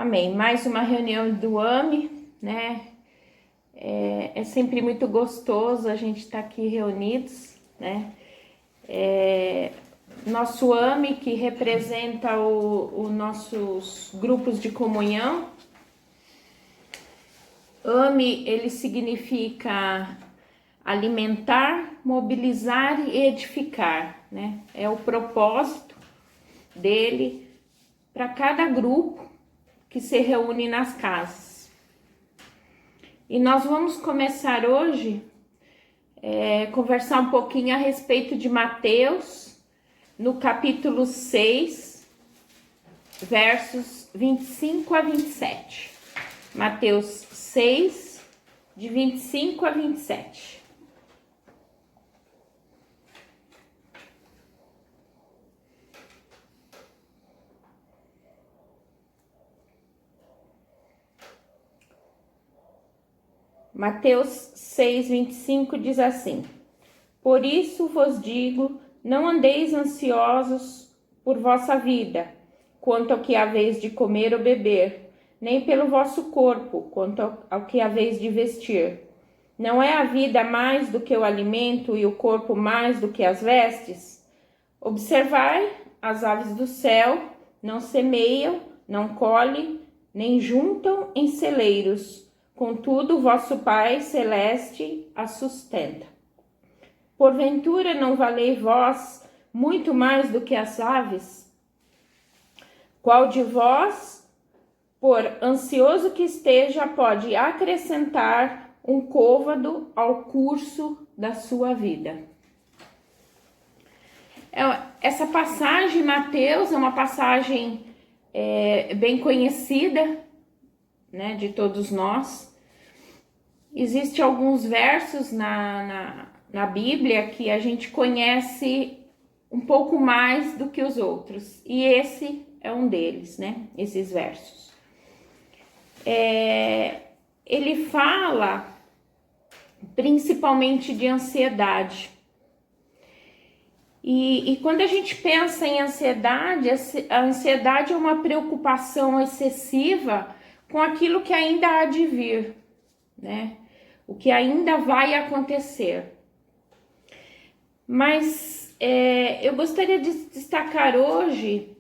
Amém. Mais uma reunião do AME, né? É sempre muito gostoso a gente estar aqui reunidos, né? Nosso AME, que representa os nossos grupos de comunhão. AME, ele significa alimentar, mobilizar e edificar, né? É o propósito dele para cada grupo que se reúne nas casas. E nós vamos começar hoje conversar um pouquinho a respeito de Mateus, no capítulo 6, versos 25 a 27. Mateus 6, de 25 a 27. Mateus 6, 25 diz assim: Por isso vos digo, não andeis ansiosos por vossa vida, quanto ao que haveis de comer ou beber, nem pelo vosso corpo, quanto ao que haveis de vestir. Não é a vida mais do que o alimento e o corpo mais do que as vestes? Observai as aves do céu, não semeiam, não colhem, nem juntam em celeiros. Contudo, vosso Pai Celeste a sustenta. Porventura não valei vós muito mais do que as aves? Qual de vós, por ansioso que esteja, pode acrescentar um côvado ao curso da sua vida? Essa passagem, Mateus, é uma passagem bem conhecida, né, de todos nós. Existem alguns versos na Bíblia que a gente conhece um pouco mais do que os outros, e esse é um deles, né? Esses versos. Ele fala principalmente de ansiedade. E quando a gente pensa em ansiedade, a ansiedade é uma preocupação excessiva com aquilo que ainda há de vir, né? O que ainda vai acontecer. Mas eu gostaria de destacar hoje,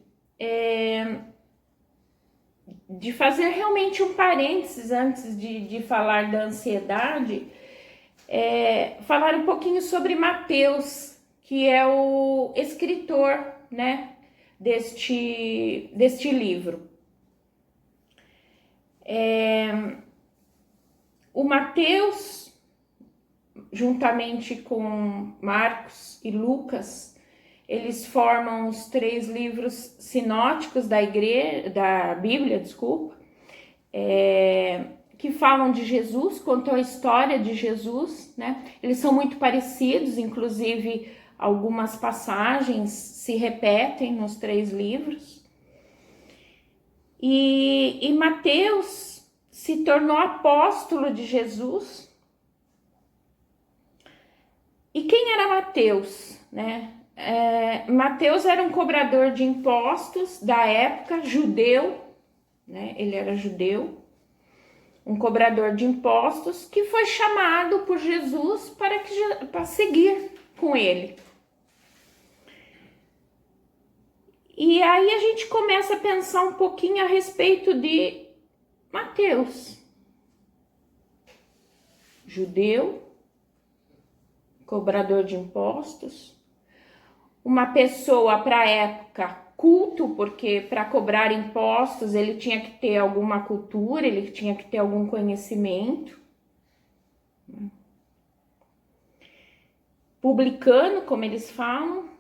de fazer realmente um parênteses antes de falar da ansiedade, falar um pouquinho sobre Mateus, que é o escritor, né, deste livro. O Mateus, juntamente com Marcos e Lucas, eles formam os 3 livros sinóticos da Bíblia, que falam de Jesus, contam a história de Jesus, né? Eles são muito parecidos, inclusive algumas passagens se repetem nos 3 livros. E Mateus se tornou apóstolo de Jesus. E quem era Mateus, né? Mateus era um cobrador de impostos da época, judeu, né? Ele era judeu, um cobrador de impostos que foi chamado por Jesus para seguir com ele. E aí a gente começa a pensar um pouquinho a respeito de Mateus, judeu, cobrador de impostos, uma pessoa para a época culto, porque para cobrar impostos ele tinha que ter alguma cultura, ele tinha que ter algum conhecimento. Publicano, como eles falam.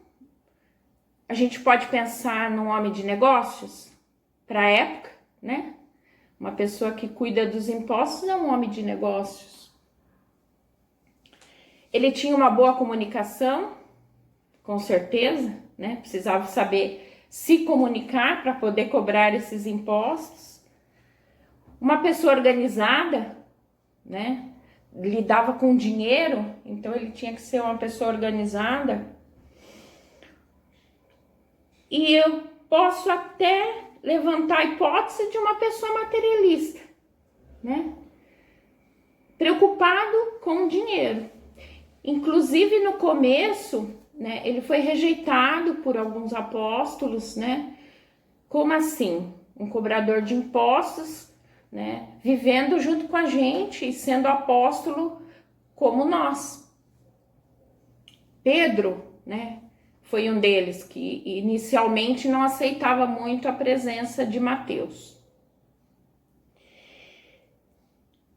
A gente pode pensar num homem de negócios para a época, né? Uma pessoa que cuida dos impostos é um homem de negócios. Ele tinha uma boa comunicação, com certeza, né? Precisava saber se comunicar para poder cobrar esses impostos. Uma pessoa organizada, né? Lidava com dinheiro, então ele tinha que ser uma pessoa organizada. E eu posso até levantar a hipótese de uma pessoa materialista, né? Preocupado com o dinheiro. Inclusive no começo, né, ele foi rejeitado por alguns apóstolos, né? Como assim? Um cobrador de impostos, né, vivendo junto com a gente e sendo apóstolo como nós. Pedro, né, foi um deles que inicialmente não aceitava muito a presença de Mateus.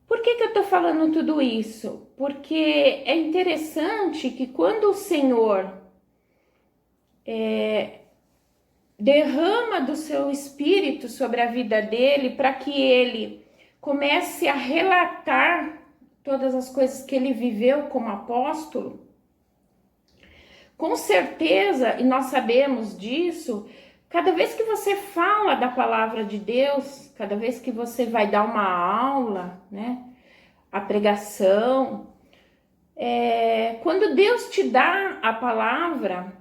Por que eu tô falando tudo isso? Porque é interessante que quando o Senhor derrama do seu espírito sobre a vida dele, para que ele comece a relatar todas as coisas que ele viveu como apóstolo, com certeza, e nós sabemos disso, cada vez que você fala da palavra de Deus, cada vez que você vai dar uma aula, né, a pregação, quando Deus te dá a palavra,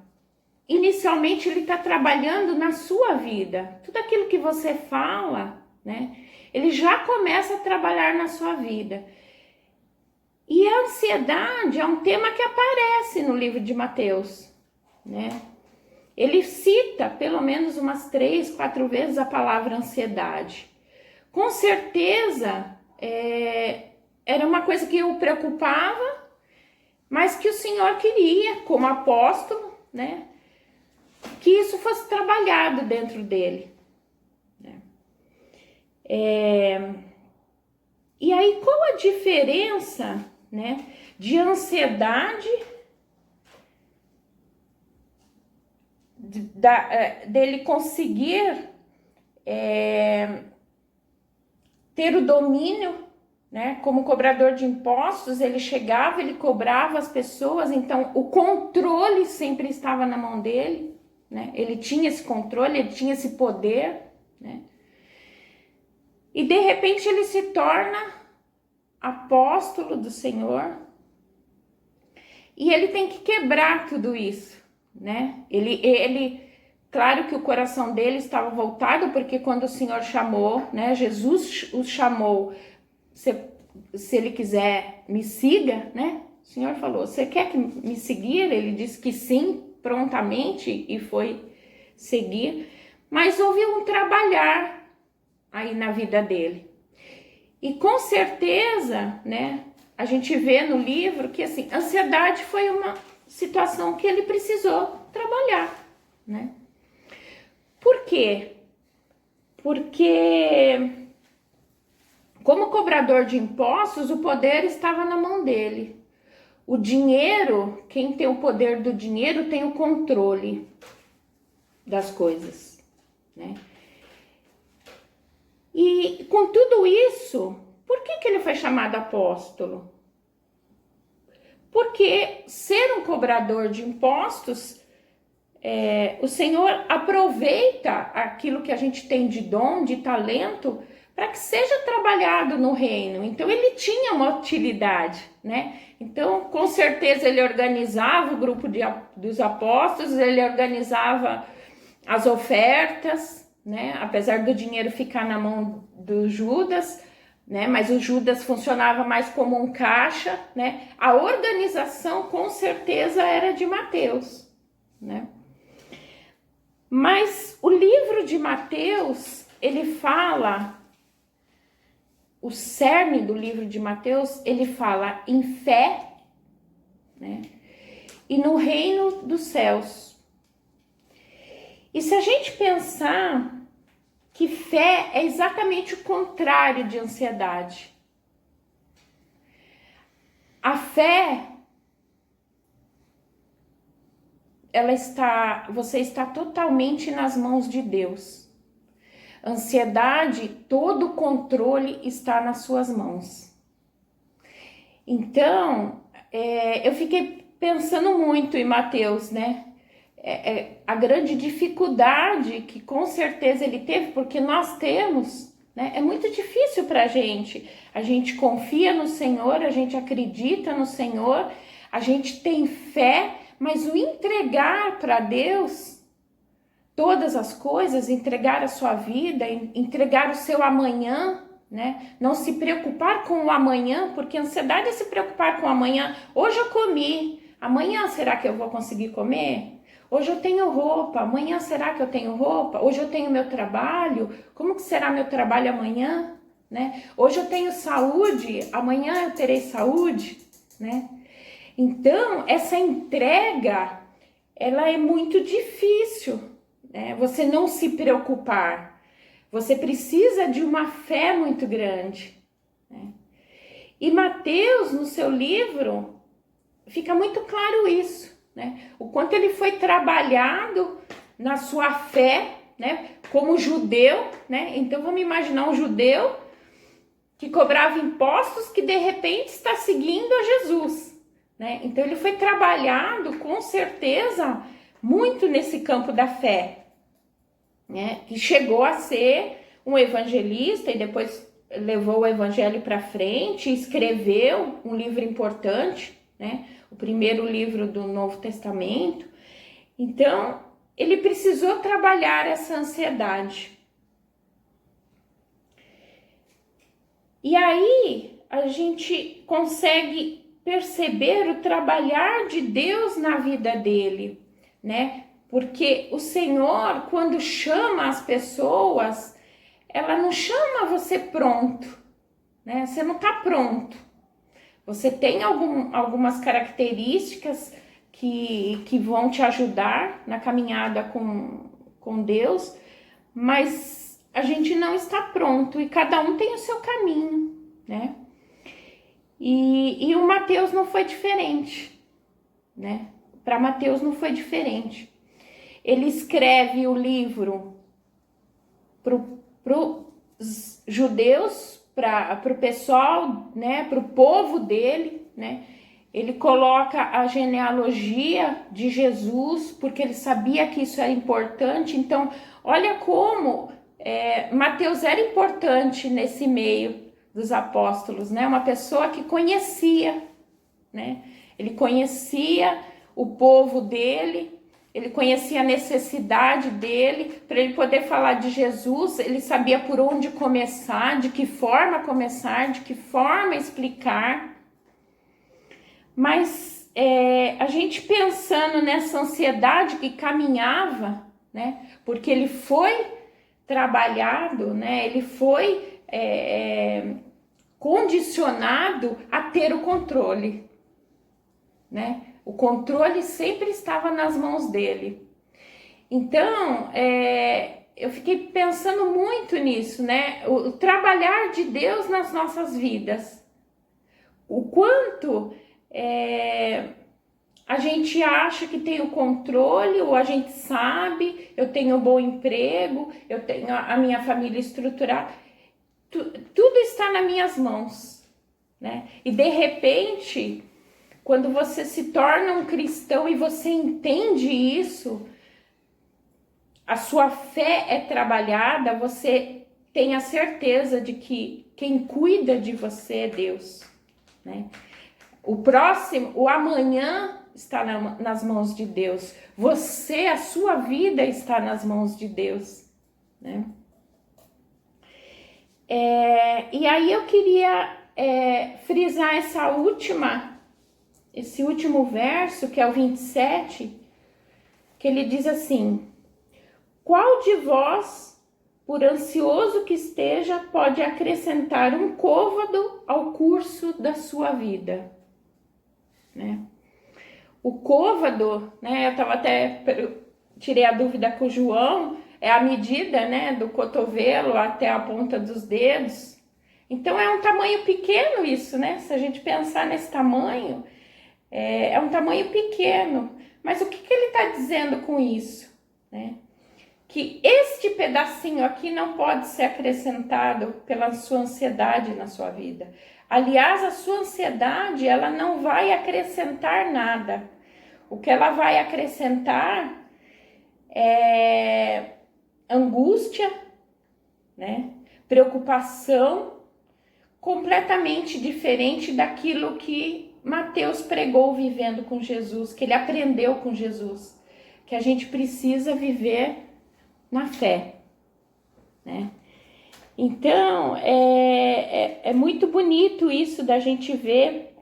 inicialmente ele está trabalhando na sua vida. Tudo aquilo que você fala, né, ele já começa a trabalhar na sua vida. E a ansiedade é um tema que aparece no livro de Mateus, né? Ele cita pelo menos umas 3, 4 vezes a palavra ansiedade. Com certeza, era uma coisa que o preocupava, mas que o Senhor queria, como apóstolo, né, que isso fosse trabalhado dentro dele, né? E aí, qual a diferença, né, de ansiedade dele conseguir ter o domínio, né? Como cobrador de impostos, ele chegava, ele cobrava as pessoas, então o controle sempre estava na mão dele, né? Ele tinha esse controle, ele tinha esse poder, né? E de repente ele se torna apóstolo do Senhor e ele tem que quebrar tudo isso, né? Claro que o coração dele estava voltado, porque quando o Senhor chamou, né, Jesus o chamou, se ele quiser, me siga, né? O Senhor falou, você quer que me seguir? Ele disse que sim, prontamente, e foi seguir. Mas houve um trabalhar aí na vida dele. E com certeza, né, a gente vê no livro que, assim, ansiedade foi uma situação que ele precisou trabalhar, né? Por quê? Porque, como cobrador de impostos, o poder estava na mão dele. O dinheiro, quem tem o poder do dinheiro tem o controle das coisas, né? E com tudo isso, por que ele foi chamado apóstolo? Porque ser um cobrador de impostos, o Senhor aproveita aquilo que a gente tem de dom, de talento, para que seja trabalhado no reino. Então ele tinha uma utilidade, né? Então, com certeza, ele organizava o grupo dos apóstolos, ele organizava as ofertas, né? Apesar do dinheiro ficar na mão do Judas, né? Mas o Judas funcionava mais como um caixa, né? A organização, com certeza, era de Mateus, né? Mas o livro de Mateus, ele fala, o cerne do livro de Mateus, ele fala em fé, né, e no reino dos céus. E se a gente pensar que fé é exatamente o contrário de ansiedade. A fé, você está totalmente nas mãos de Deus. Ansiedade, todo o controle está nas suas mãos. Então, eu fiquei pensando muito em Mateus, né? A grande dificuldade que com certeza ele teve, porque nós temos, né? É muito difícil para a gente confia no Senhor, a gente acredita no Senhor, a gente tem fé, mas o entregar para Deus todas as coisas, entregar a sua vida, entregar o seu amanhã, né? Não se preocupar com o amanhã, porque a ansiedade é se preocupar com o amanhã. Hoje eu comi, amanhã será que eu vou conseguir comer? Hoje eu tenho roupa, amanhã será que eu tenho roupa? Hoje eu tenho meu trabalho, como que será meu trabalho amanhã? Né? Hoje eu tenho saúde, amanhã eu terei saúde, né? Então, essa entrega, ela é muito difícil, né? Você não se preocupar. Você precisa de uma fé muito grande, né? E Mateus, no seu livro, fica muito claro isso, né? O quanto ele foi trabalhado na sua fé, né? Como judeu, né? Então vamos imaginar um judeu que cobrava impostos, que de repente está seguindo a Jesus, né? Então ele foi trabalhado com certeza muito nesse campo da fé, né? Que chegou a ser um evangelista e depois levou o evangelho para frente, escreveu um livro importante, né? O primeiro livro do Novo Testamento. Então ele precisou trabalhar essa ansiedade. E aí a gente consegue perceber o trabalhar de Deus na vida dele, né? Porque o Senhor, quando chama as pessoas, ela não chama você pronto, né? Você não está pronto. Você tem algumas características que vão te ajudar na caminhada com Deus, mas a gente não está pronto e cada um tem o seu caminho, né? E o Mateus não foi diferente, né? Para Mateus não foi diferente. Ele escreve o livro para os judeus, para o pessoal, né? Para o povo dele, né? Ele coloca a genealogia de Jesus, porque ele sabia que isso era importante. Então, olha como Mateus era importante nesse meio dos apóstolos, né? Uma pessoa que conhecia, né? Ele conhecia o povo dele, ele conhecia a necessidade dele, para ele poder falar de Jesus, ele sabia por onde começar, de que forma explicar. Mas a gente pensando nessa ansiedade que caminhava, né? Porque ele foi trabalhado, né? Ele foi condicionado a ter o controle, né? O controle sempre estava nas mãos dele. Então, eu fiquei pensando muito nisso, né? O trabalhar de Deus nas nossas vidas. O quanto a gente acha que tem o controle, ou a gente sabe, eu tenho um bom emprego, eu tenho a minha família estruturada, tudo está nas minhas mãos, né? E de repente, quando você se torna um cristão e você entende isso, a sua fé é trabalhada, você tem a certeza de que quem cuida de você é Deus, né? O amanhã está nas mãos de Deus. Você, a sua vida está nas mãos de Deus, né? E aí eu queria frisar esse último verso, que é o 27, que ele diz assim: qual de vós, por ansioso que esteja, pode acrescentar um côvado ao curso da sua vida? Né? O côvado, né? Tirei a dúvida com o João, é a medida, né, do cotovelo até a ponta dos dedos. Então é um tamanho pequeno isso, né? Se a gente pensar nesse tamanho, é um tamanho pequeno. Mas o que ele está dizendo com isso, né? Que este pedacinho aqui não pode ser acrescentado pela sua ansiedade na sua vida. Aliás, a sua ansiedade, ela não vai acrescentar nada. O que ela vai acrescentar é angústia, né? Preocupação, completamente diferente daquilo que Mateus pregou vivendo com Jesus, que ele aprendeu com Jesus, que a gente precisa viver na fé, né? Então, é muito bonito isso da gente ver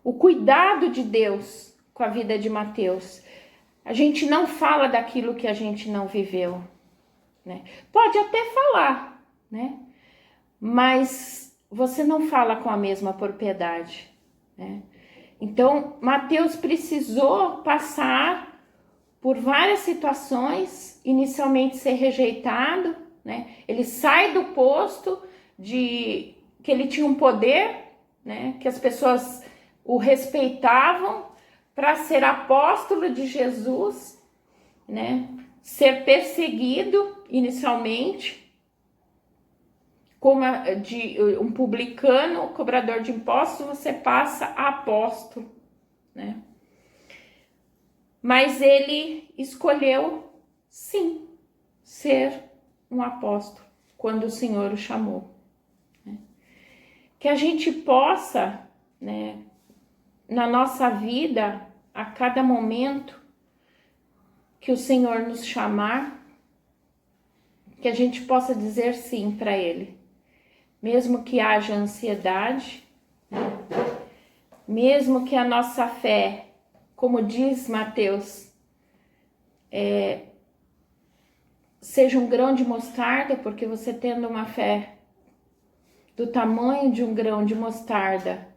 o cuidado de Deus com a vida de Mateus. A gente não fala daquilo que a gente não viveu, né? Pode até falar, né? Mas você não fala com a mesma propriedade, né? Então, Mateus precisou passar por várias situações, inicialmente ser rejeitado, né? Ele sai do posto de que ele tinha um poder, né? Que as pessoas o respeitavam, para ser apóstolo de Jesus, né? Ser perseguido inicialmente, como de um publicano, cobrador de impostos, você passa a apóstolo, né? Mas ele escolheu, sim, ser um apóstolo quando o Senhor o chamou, né? Que a gente possa, né, na nossa vida, a cada momento que o Senhor nos chamar, que a gente possa dizer sim para Ele, mesmo que haja ansiedade, né? Mesmo que a nossa fé, como diz Mateus, seja um grão de mostarda, porque você tendo uma fé do tamanho de um grão de mostarda,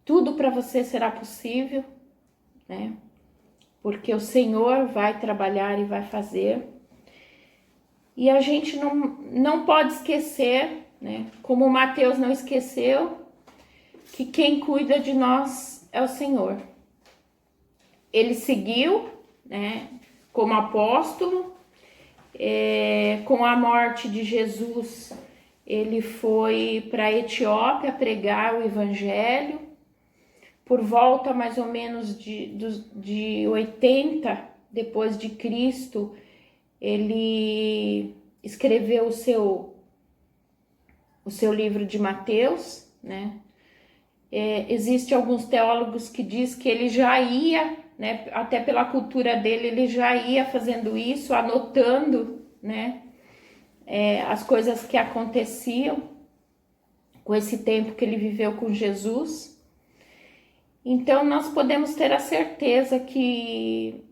tudo para você será possível, né? Porque o Senhor vai trabalhar e vai fazer. E a gente não pode esquecer, né? Como Mateus não esqueceu, que quem cuida de nós é o Senhor. Ele seguiu, né, como apóstolo, com a morte de Jesus, ele foi para a Etiópia pregar o evangelho. Por volta mais ou menos de 80 depois de Cristo, ele escreveu o seu livro de Mateus, né? Existem alguns teólogos que diz que ele já ia, né, até pela cultura dele, ele já ia fazendo isso, anotando, né, as coisas que aconteciam com esse tempo que ele viveu com Jesus. Então, nós podemos ter a certeza que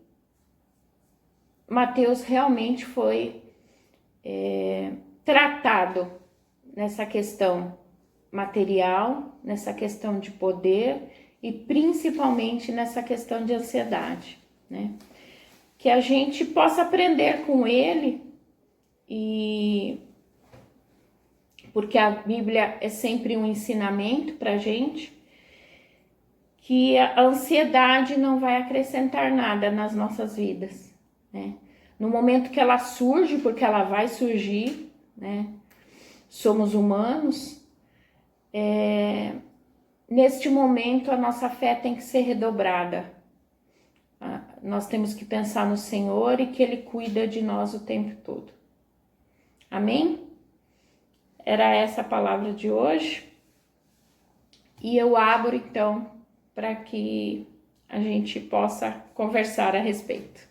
Mateus realmente foi tratado nessa questão material, nessa questão de poder e principalmente nessa questão de ansiedade, né? Que a gente possa aprender com ele, e porque a Bíblia é sempre um ensinamento para a gente, que a ansiedade não vai acrescentar nada nas nossas vidas, né? No momento que ela surge, porque ela vai surgir, né? Somos humanos. Neste momento, a nossa fé tem que ser redobrada. Nós temos que pensar no Senhor e que Ele cuida de nós o tempo todo. Amém? Era essa a palavra de hoje. E eu abro, então, para que a gente possa conversar a respeito.